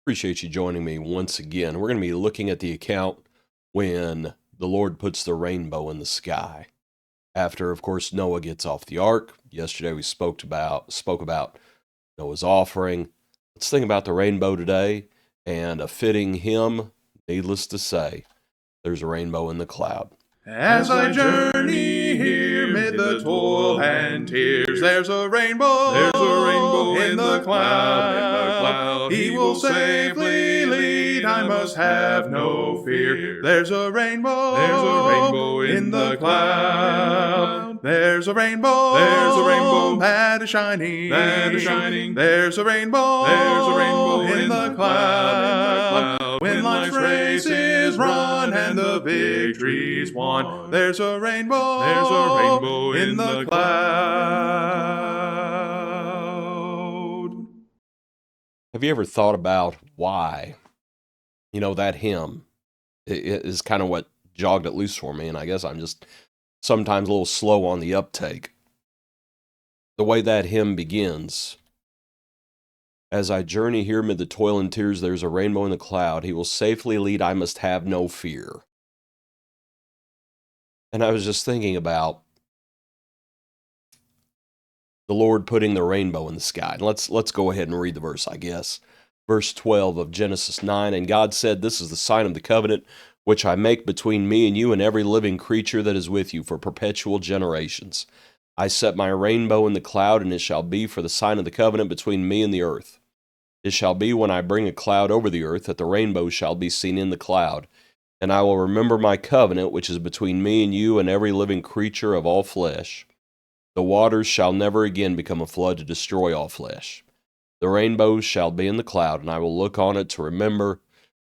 Appreciate you joining me once again. We're going to be looking at the account when the Lord puts the rainbow in the sky. After, of course, Noah gets off the ark. Yesterday we spoke about Noah's offering. Let's think about the rainbow today and a fitting hymn. Needless to say, there's a rainbow in the cloud. As I journey here mid the toil and tears, there's a rainbow in the cloud. He will safely lead, I must have no fear. There's a rainbow in the cloud. There's a rainbow that is shining. There's a rainbow in the cloud. When life's race is run and the victory's won, there's a rainbow in the cloud. Have you ever thought about why, that hymn is kind of what jogged it loose for me, and I guess I'm just sometimes a little slow on the uptake. The way that hymn begins, as I journey here amid the toil and tears, there's a rainbow in the cloud. He will safely lead, I must have no fear. And I was just thinking about the Lord putting the rainbow in the sky. And let's go ahead and read the verse, I guess. Verse 12 of Genesis 9, and God said, "This is the sign of the covenant which I make between me and you and every living creature that is with you for perpetual generations. I set my rainbow in the cloud, and it shall be for the sign of the covenant between me and the earth. It shall be when I bring a cloud over the earth that the rainbow shall be seen in the cloud. And I will remember my covenant which is between me and you and every living creature of all flesh. The waters shall never again become a flood to destroy all flesh. The rainbow shall be in the cloud, and I will look on it to remember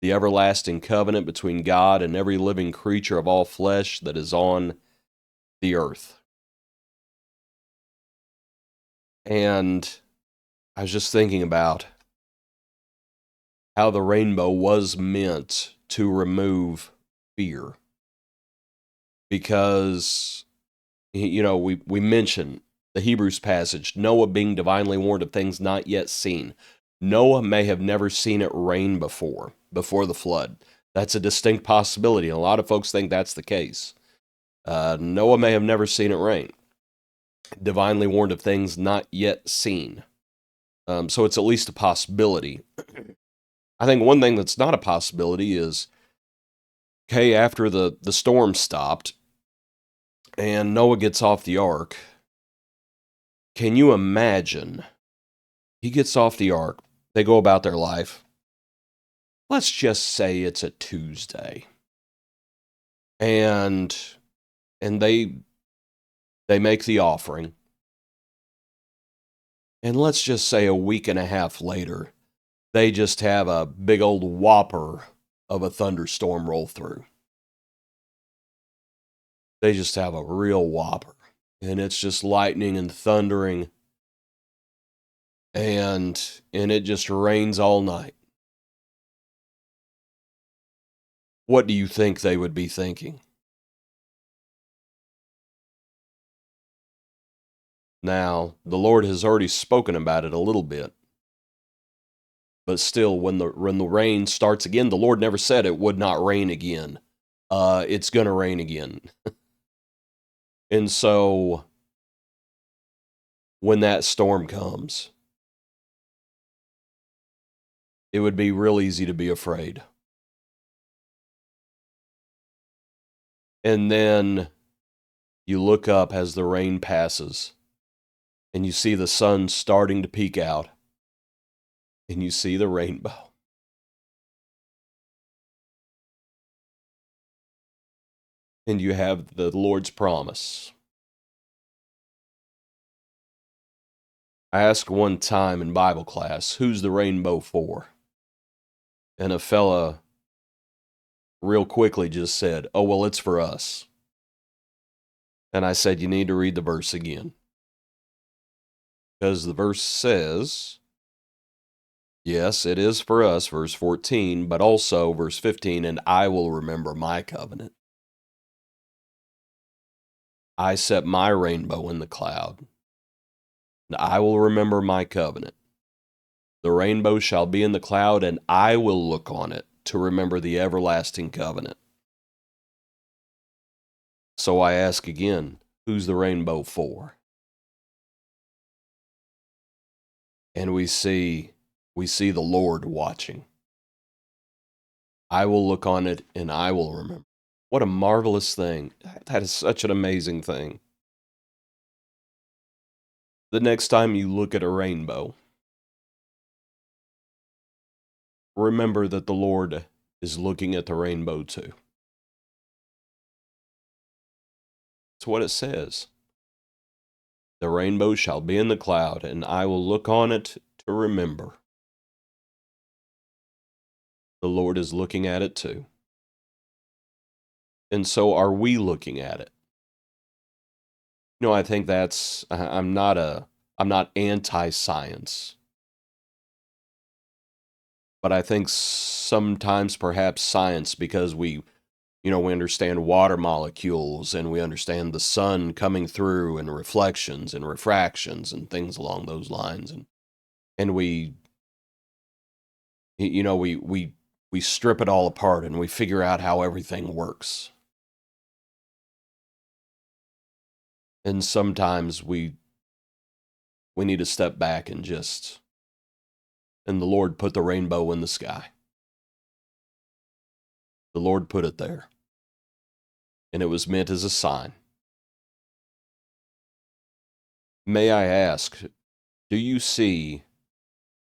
the everlasting covenant between God and every living creature of all flesh that is on the earth." And I was just thinking about how the rainbow was meant to remove fear. Because, we mentioned the Hebrews passage, Noah being divinely warned of things not yet seen. Noah may have never seen it rain before the flood. That's a distinct possibility, and a lot of folks think that's the case. Noah may have never seen it rain. Divinely warned of things not yet seen. So it's at least a possibility. I think one thing that's not a possibility is, okay, after the storm stopped and Noah gets off the ark, can you imagine? He gets off the ark, they go about their life. Let's just say it's a Tuesday. And they make the offering. And let's just say a week and a half later, they just have a big old whopper of a thunderstorm roll through. They just have a real whopper. And it's just lightning and thundering. And it just rains all night. What do you think they would be thinking? Now, the Lord has already spoken about it a little bit. But still, when the rain starts again, the Lord never said it would not rain again. It's going to rain again. And so, when that storm comes, it would be real easy to be afraid. And then you look up as the rain passes, and you see the sun starting to peek out, and you see the rainbow. And you have the Lord's promise. I asked one time in Bible class, who's the rainbow for? And a fella real quickly just said, "Oh, well, it's for us." And I said, you need to read the verse again. Because the verse says, yes, it is for us, verse 14, but also verse 15, and I will remember my covenant. I set my rainbow in the cloud, and I will remember my covenant. The rainbow shall be in the cloud, and I will look on it to remember the everlasting covenant. So I ask again, who's the rainbow for? And we see the Lord watching. I will look on it and I will remember. What a marvelous thing. That is such an amazing thing. The next time you look at a rainbow, remember that the Lord is looking at the rainbow too. That's what it says. The rainbow shall be in the cloud, and I will look on it to remember. The Lord is looking at it too. And so are we looking at it. You know, I think I'm not anti-science. But I think sometimes perhaps science, because we understand water molecules and we understand the sun coming through and reflections and refractions and things along those lines. And we strip it all apart and we figure out how everything works. And sometimes we need to step back and the Lord put the rainbow in the sky. The Lord put it there. And it was meant as a sign. May I ask, do you see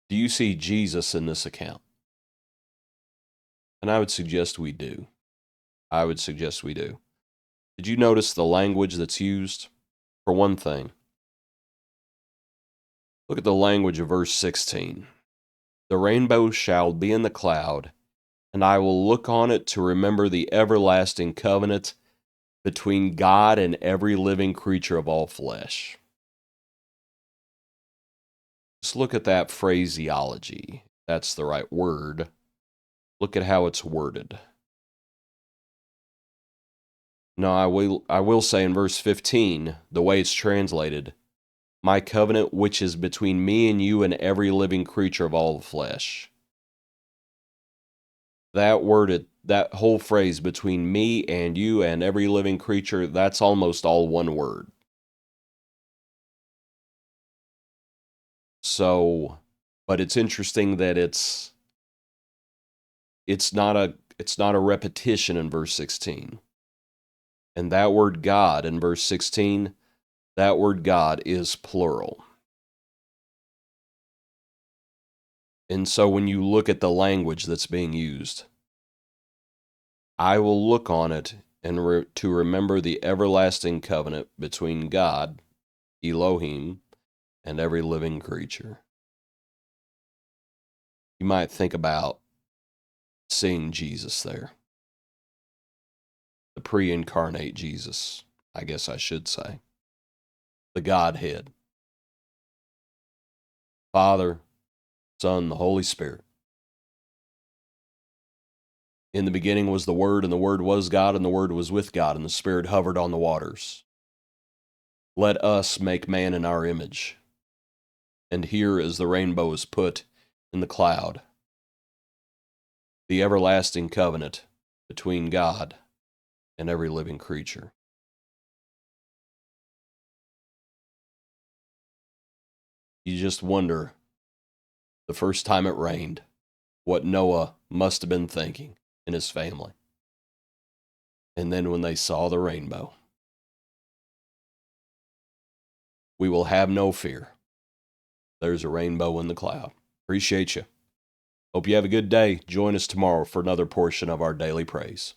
Jesus in this account? And I would suggest we do. Did you notice the language that's used? For one thing, look at the language of verse 16. The rainbow shall be in the cloud, and I will look on it to remember the everlasting covenant between God and every living creature of all flesh. Just look at that phraseology. That's the right word. Look at how it's worded. Now, I will say in verse 15, the way it's translated, my covenant which is between me and you and every living creature of all flesh. That whole phrase, between me and you and every living creature, that's almost all one word. So, but it's interesting that it's not a repetition in verse 16. And that word God in verse 16, that word God is plural. And so when you look at the language that's being used, I will look on it and to remember the everlasting covenant between God, Elohim, and every living creature. You might think about seeing Jesus there. The pre-incarnate Jesus, I guess I should say. The Godhead. Father, Son, the Holy Spirit. In the beginning was the Word, and the Word was God, and the Word was with God, and the Spirit hovered on the waters. Let us make man in our image. And here as the rainbow is put in the cloud, the everlasting covenant between God and every living creature. You just wonder, the first time it rained, what Noah must have been thinking and his family. And then when they saw the rainbow, we will have no fear. There's a rainbow in the cloud. Appreciate you. Hope you have a good day. Join us tomorrow for another portion of our daily praise.